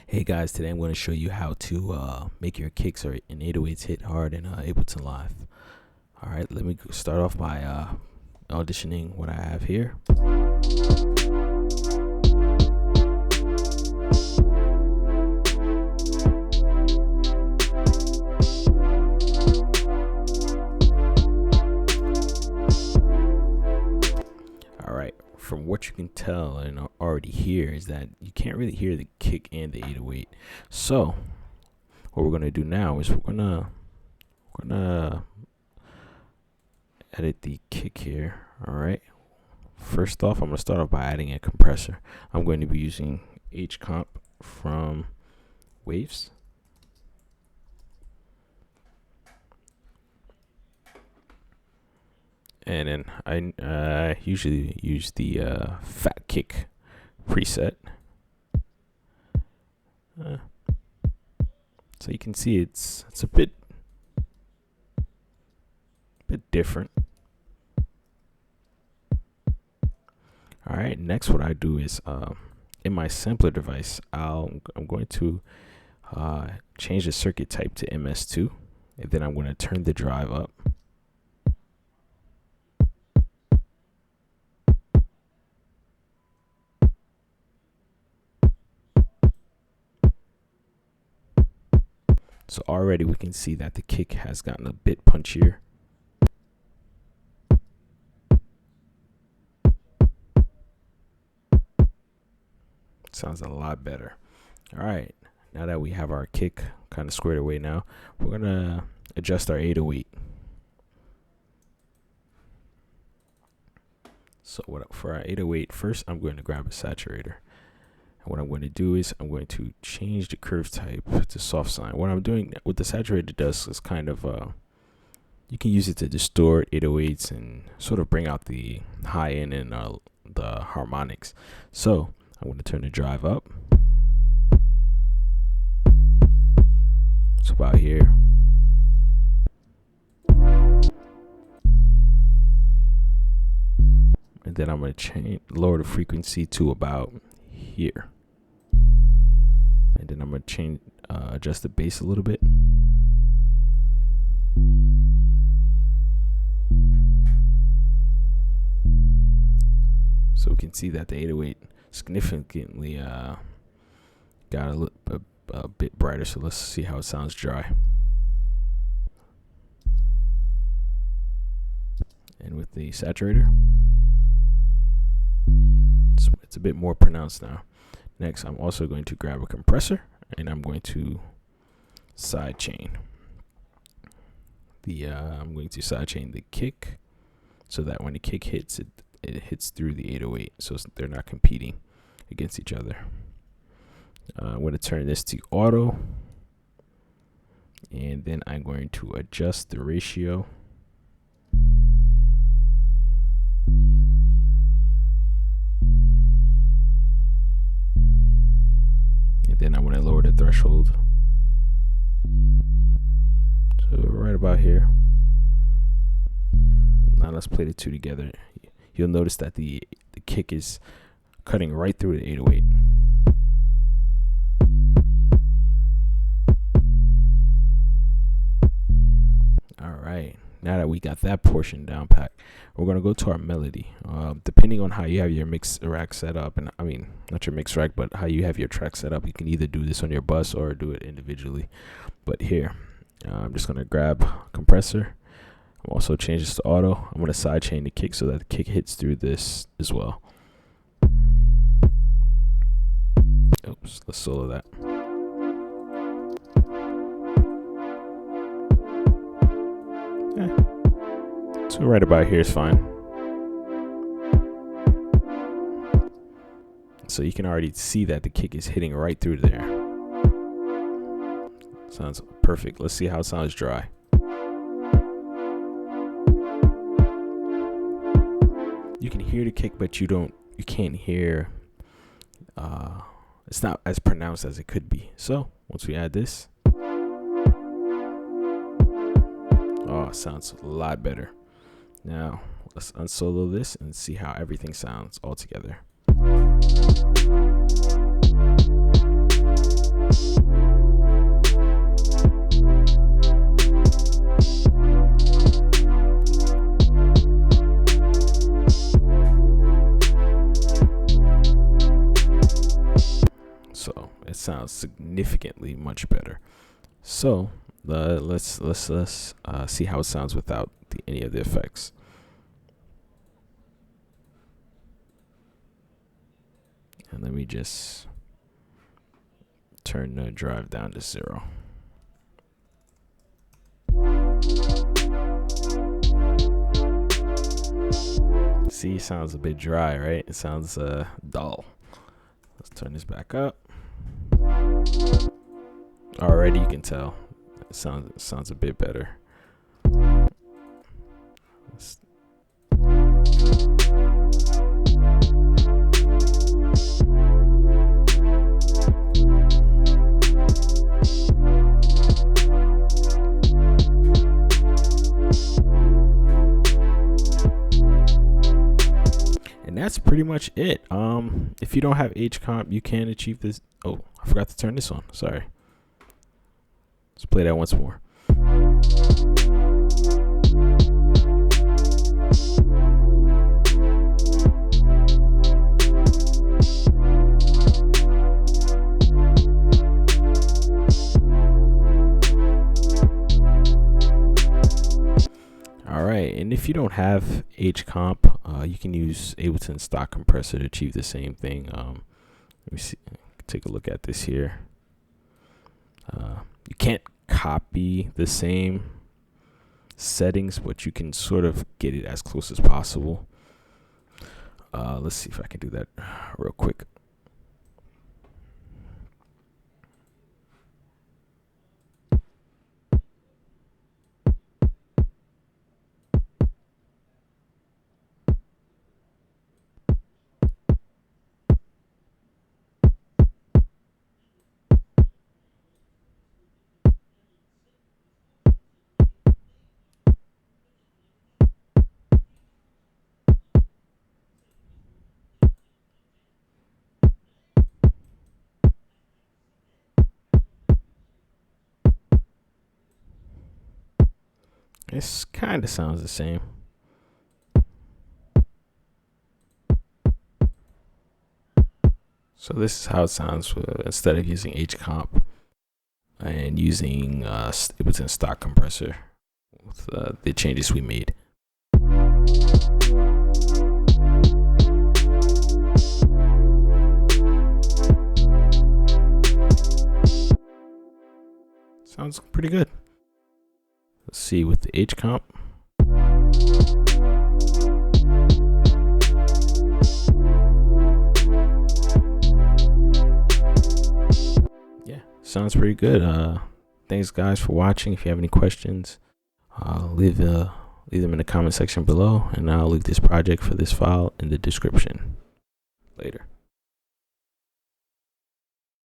Hey guys, today I'm going to show you how to make your kicks or in 808s hit hard in Ableton Live. Alright, let me start off by auditioning what I have here. Alright, from what you can tell and already hear is that you can't really hear the kick and the 808. So what we're gonna do now is we're gonna edit the kick here. Alright. First off, I'm gonna start off by adding a compressor. I'm going to be using HComp from Waves. And then I usually use the fat kick preset. So you can see it's a bit different. All right, next what I do is in my sampler device, I'm going to change the circuit type to MS2, and then I'm going to turn the drive up. So already we can see that the kick has gotten a bit punchier. Sounds a lot better. All right, now that we have our kick kind of squared away now, we're gonna adjust our 808. So for our 808, first I'm going to grab a saturator. What I'm going to do is I'm going to change the curve type to soft sine. What I'm doing, what the saturator does is kind of, you can use it to distort 808s and sort of bring out the high end and the harmonics. So I'm going to turn the drive up. It's about here. And then I'm going to lower the frequency to about here. And then I'm going to adjust the bass a little bit. So we can see that the 808 significantly got a bit brighter. So let's see how it sounds dry. And with the saturator, it's a bit more pronounced now. Next, I'm also going to grab a compressor and I'm going to sidechain the kick so that when the kick hits, it hits through the 808, so they're not competing against each other. I'm going to turn this to auto, and then I'm going to adjust the ratio. Then I'm going to lower the threshold. So right about here. Now let's play the two together. You'll notice that the kick is cutting right through the 808. All right. Now that we got that portion down pat, we're going to go to our melody. Depending on how you have your mix rack set up, and I mean, not your mix rack, but how you have your track set up, you can either do this on your bus or do it individually. But here, I'm just going to grab compressor. I'm also change this to auto. I'm going to sidechain the kick so that the kick hits through this as well. Oops, let's solo that. So right about here is fine. So you can already see that the kick is hitting right through there. Sounds perfect. Let's see how it sounds dry. You can hear the kick, but you can't hear, it's not as pronounced as it could be. So once we add this, oh, it sounds a lot better. Now let's unsolo this and see how everything sounds all together. it sounds significantly much better. So let's see how it sounds without any of the effects. And let me just turn the drive down to 0. See, it sounds a bit dry, right? It sounds dull. Let's turn this back up. Already you can tell it sounds a bit better. And that's pretty much it. If you don't have H-Comp, you can achieve this. Oh, I forgot to turn this on. Sorry. Let's play that once more. All right, and if you don't have H-Comp, you can use Ableton stock compressor to achieve the same thing. Let me see. Take a look at this here. You can't copy the same settings, but you can sort of get it as close as possible. Let's see if I can do that real quick. This kind of sounds the same. So this is how it sounds instead of using H-Comp and using Ableton stock compressor with the changes we made. Sounds pretty good. Let's see with the H-Comp. Yeah, sounds pretty good. Thanks guys for watching. If you have any questions, leave them in the comment section below, and I'll leave this project for this file in the description. Later.